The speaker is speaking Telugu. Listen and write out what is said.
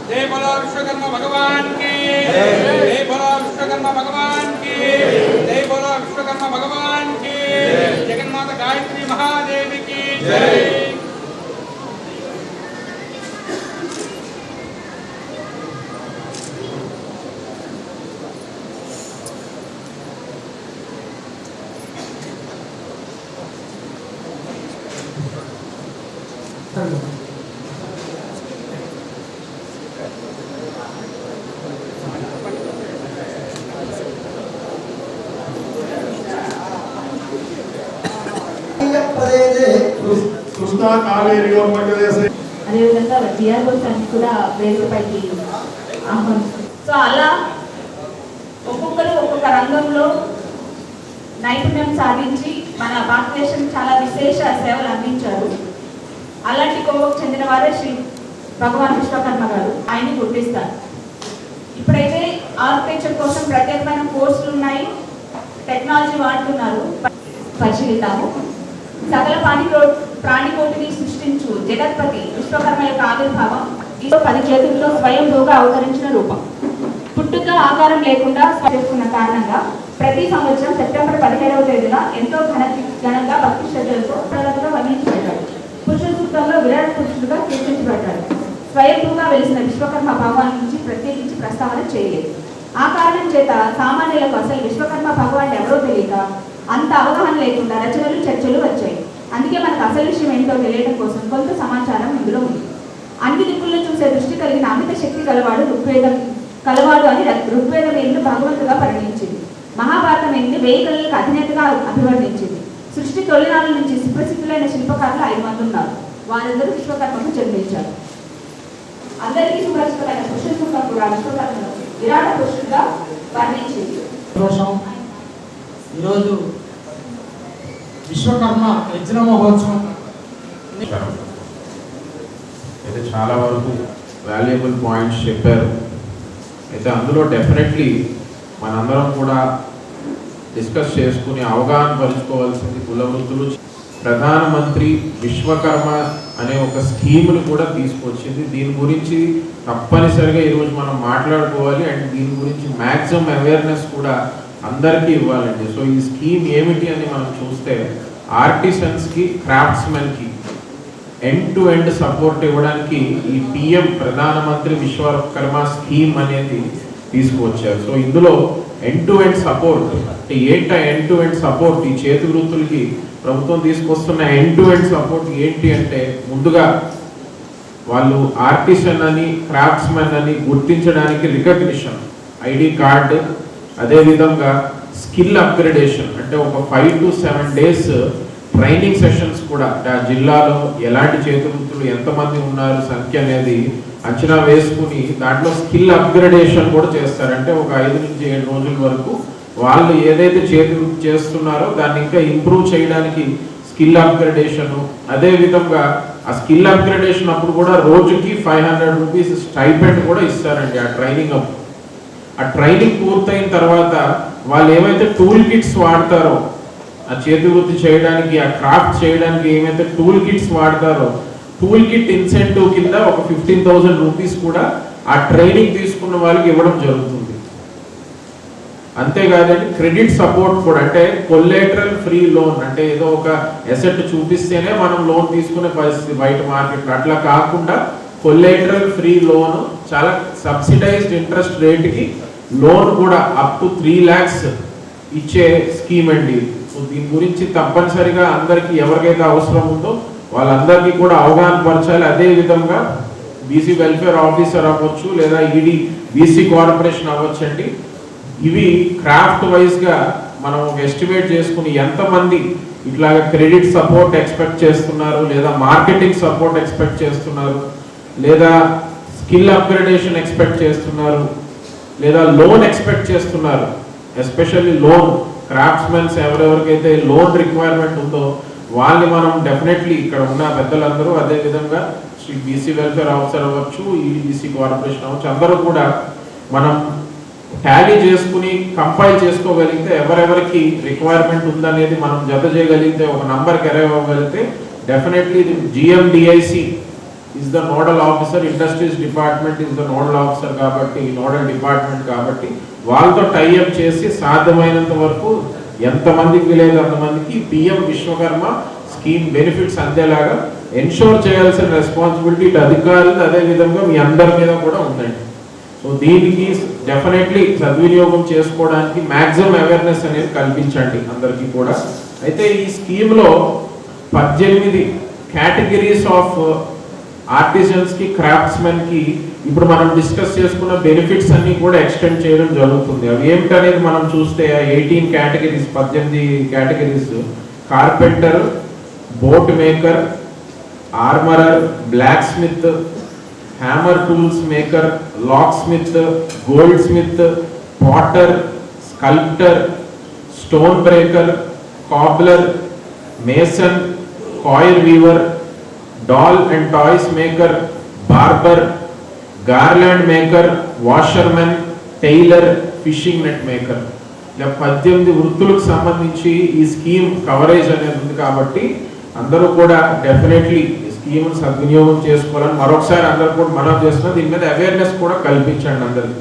जय बोलो विश्वकर्मा भगवान की जय बोलो विश्वकर्मा भगवान की जय बोलो विश्वकर्मा भगवान की जगन्माता गायत्री महादेवी की जय। అదేవిధంగా జిఆర్ఓస్ అన్ని కూడా వేదికపైకి ఆహ్వానిస్తారు. సో అలా ఒక్కొక్కరు ఒక్కొక్క రంగంలో నైపుణ్యం సాధించి మన భారతదేశం చాలా విశేష సేవలు అందించారు. అలాంటి కోవకు చెందిన వారే శ్రీ భగవాన్ విశ్వకర్మ గారు. ఆయన్ని గుర్తిస్తారు. ఇప్పుడైతే ఆర్కిటెక్చర్ కోసం ప్రత్యేకమైన కోర్సులు ఉన్నాయి, టెక్నాలజీ వాడుతున్నారు. పరిశీలిద్దాము. సకల ప్రాణికోటిని సృష్టించు జగత్పతి విశ్వకర్మ యొక్క ఆవిర్భావం 10 చేతుల్లో స్వయంభూగా అవతరించిన రూపం. పుట్టుక ఆకారం లేకుండా చేసుకున్న కారణంగా ప్రతి సంవత్సరం సెప్టెంబర్ 17వ తేదీన ఎంతో ఘనంగా భక్తి శ్రద్ధలతో వర్ణించబడ్డాడు. పురుష సూక్తంలో విరాట్ పురుషుడుగా కీర్తించబడ్డాడు. స్వయంభూగా వెలిసిన విశ్వకర్మ భగవాన్ నుంచి ప్రత్యేకించి ప్రస్తావన చేయలేదు. ఆ కారణం చేత సామాన్యులకు అసలు విశ్వకర్మ భగవాన్ ఎవరో తెలియక అంత అవగాహన లేకుండా రచనలు చర్చలు వచ్చాయి. అందుకే మనకు అసలు విషయం ఏంటో తెలియడం కోసం కొంత సమాచారం ఇందులో ఉంది. అన్ని దిక్కుల్లో చూసే దృష్టి కలిగిన అమిత శక్తి కలవాడు అని ఋగ్వేదం ఎన్ను భగవంతుగా పరిగణించింది. మహాభారతం ఎన్ని 1000 కళలకు అధినేతగా అభివర్ణించింది. సృష్టి తొలినాళ్ళ నుంచి సుప్రసిద్ధులైన శిల్పకారులు 5 మంది ఉన్నారు. వారందరూ విశ్వకర్మకు జన్మించారు. అందరికీ సుపరిచితమైన పురుష సూక్తం కూడా విశ్వకర్మను విరాట పురుషుడిగా వర్ణించింది. ఈరోజు విశ్వకర్మ యజ్ఞ మహోత్సవం అయితే చాలా వరకు వాల్యుబుల్ పాయింట్స్ చెప్పారు. అయితే అందులో డెఫినెట్లీ మనందరం కూడా డిస్కస్ చేసుకుని అవగాహన పరుచుకోవాల్సింది కుల వృత్తులు. ప్రధానమంత్రి విశ్వకర్మ అనే ఒక స్కీమ్ను కూడా తీసుకొచ్చింది. దీని గురించి తప్పనిసరిగా ఈరోజు మనం మాట్లాడుకోవాలి. అండ్ దీని గురించి మ్యాక్సిమం అవేర్నెస్ కూడా అందరికీ ఇవ్వాలండి. సో ఈ స్కీమ్ ఏమిటి అని మనం చూస్తే ఆర్టిసన్స్కి, క్రాఫ్ట్స్మెన్కి ఎండ్ టు ఎండ్ సపోర్ట్ ఇవ్వడానికి ఈ పిఎం ప్రధానమంత్రి విశ్వకర్మ స్కీమ్ అనేది తీసుకువచ్చారు. సో ఇందులో ఎండ్ టు ఎండ్ సపోర్ట్ అంటే ఏంట ఎండ్ టు ఎండ్ సపోర్ట్ ఈ చేతి వృత్తులకి ప్రభుత్వం తీసుకొస్తున్న ఎండ్ టు ఎండ్ సపోర్ట్ ఏంటి అంటే ముందుగా వాళ్ళు ఆర్టిసన్ అని, క్రాఫ్ట్స్మెన్ అని గుర్తించడానికి రికగ్నిషన్, ఐడి కార్డు, అదేవిధంగా స్కిల్ అప్గ్రేడేషన్ అంటే ఒక 5 to 7 days ట్రైనింగ్ సెషన్స్ కూడా ఆ జిల్లాలో ఎలాంటి చేతి వృత్తులు ఎంతమంది ఉన్నారు సంఖ్య అనేది అంచనా వేసుకుని దాంట్లో స్కిల్ అప్గ్రేడేషన్ కూడా చేస్తారు. అంటే ఒక 5 నుంచి 7 రోజుల వరకు వాళ్ళు ఏదైతే చేతి వృత్తి చేస్తున్నారో దాన్ని ఇంకా ఇంప్రూవ్ చేయడానికి స్కిల్ అప్గ్రేడేషను. అదేవిధంగా ఆ స్కిల్ అప్గ్రేడేషన్ అప్పుడు కూడా రోజుకి 500 రూపీస్ స్టైపెండ్ కూడా ఇస్తారండి ఆ ట్రైనింగ్ అప్పుడు. ఆ ట్రైనింగ్ పూర్తయిన తర్వాత వాళ్ళు ఏమైతే టూల్ కిట్స్ వాడతారో ఆ చేతి వృత్తి చేయడానికి, ఆ క్రాఫ్ట్ చేయడానికి ఏమైతే టూల్ కిట్స్ వాడతారో టూల్ కిట్ ఇన్సెంటివ్ కింద ఒక 15,000 రూపీస్ కూడా ఆ ట్రైనింగ్ తీసుకున్న వాళ్ళకి ఇవ్వడం జరుగుతుంది. అంతేకాదండి క్రెడిట్ సపోర్ట్ కూడా, అంటే కొలేటరల్ ఫ్రీ లోన్, అంటే ఏదో ఒక అసెట్ చూపిస్తేనే మనం లోన్ తీసుకునే పరిస్థితి బయట మార్కెట్లో, అట్లా కాకుండా కొలేటరల్ ఫ్రీ లోన్ చాలా సబ్సిడైజ్డ్ ఇంట్రెస్ట్ రేట్కి లోన్ కూడా అప్ టు 3 lakhs ఇచ్చే స్కీమ్ అండి. సో దీని గురించి తప్పనిసరిగా అందరికీ ఎవరికైతే అవసరం ఉందో వాళ్ళందరికీ కూడా అవగాహన పరచాలి. అదే విధంగా బీసీ వెల్ఫేర్ ఆఫీసర్ అవ్వచ్చు లేదా ఈడీ బీసీ కార్పొరేషన్ అవ్వచ్చు అండి. ఇవి క్రాఫ్ట్ వైజ్గా మనం ఎస్టిమేట్ చేసుకుని ఎంతమంది ఇట్లా క్రెడిట్ సపోర్ట్ ఎక్స్పెక్ట్ చేస్తున్నారు, లేదా మార్కెటింగ్ సపోర్ట్ ఎక్స్పెక్ట్ చేస్తున్నారు, లేదా స్కిల్ అప్గ్రేడేషన్ ఎక్స్పెక్ట్ చేస్తున్నారు, లేదా లోన్ ఎక్స్పెక్ట్ చేస్తున్నారు. ఎస్పెషల్లీ లోన్ క్రాఫ్ట్స్మెన్స్ ఎవరెవరికైతే లోన్ రిక్వైర్మెంట్ ఉందో వాళ్ళని మనం డెఫినెట్లీ ఇక్కడ ఉన్న పెద్దలందరూ, అదేవిధంగా శ్రీ బీసీ వెల్ఫేర్ ఆఫీసర్ అవ్వచ్చు, ఈడీబీసీ కార్పొరేషన్ అవ్వచ్చు, అందరూ కూడా మనం టాలీ చేసుకుని కంపైల్ చేసుకోగలిగితే ఎవరెవరికి రిక్వైర్మెంట్ ఉందనేది మనం జత చేయగలిగితే ఒక నంబర్కి అరైవ్ అవ్వగలిగితే definitely GMDIC is the nodal officer, industries department is the nodal officer కాబట్టి, నోడల్ డిపార్ట్మెంట్ కాబట్టి వాళ్ళతో టైఅప్ చేసి సాధ్యమైనంత వరకు ఎంతమందికి లేదు అంతమందికి పిఎం విశ్వకర్మ స్కీమ్ బెనిఫిట్స్ అందేలాగా ఎన్షోర్ చేయాల్సిన రెస్పాన్సిబిలిటీ ఇటు అధికారులు అదేవిధంగా మీ అందరి మీద కూడా ఉందండి. సో దీనికి డెఫినెట్లీ సద్వినియోగం చేసుకోవడానికి మ్యాక్సిమం అవేర్నెస్ అనేది కల్పించండి అందరికీ కూడా. అయితే ఈ స్కీమ్లో 18 కేటగిరీస్ ఆఫ్ ఆర్టిజన్స్కి క్రాఫ్ట్స్మెన్కి ఇప్పుడు మనం డిస్కస్ చేసుకున్న బెనిఫిట్స్ అన్ని కూడా ఎక్స్టెండ్ చేయడం జరుగుతుంది. అవి ఏమిటనేది మనం చూస్తే 18 categories, 18 categories: carpenter, boat maker, armourer, blacksmith, hammer tools maker, locksmith, goldsmith, potter, sculptor, stone breaker, cobbler, mason, coil weaver, doll and toys maker, barber, garland maker, washermen, tailor, fishing net maker. ఇలా 18 వృత్తులకు సంబంధించి ఈ స్కీమ్ కవరేజ్ అనేది ఉంది కాబట్టి అందరూ కూడా డెఫినెట్లీ ఈ స్కీమ్ను సద్వినియోగం చేసుకోవాలని మరొకసారి అందరూ కూడా మనం చేస్తున్నాం. దీని మీద అవేర్నెస్ కూడా కల్పించండి అందరికీ.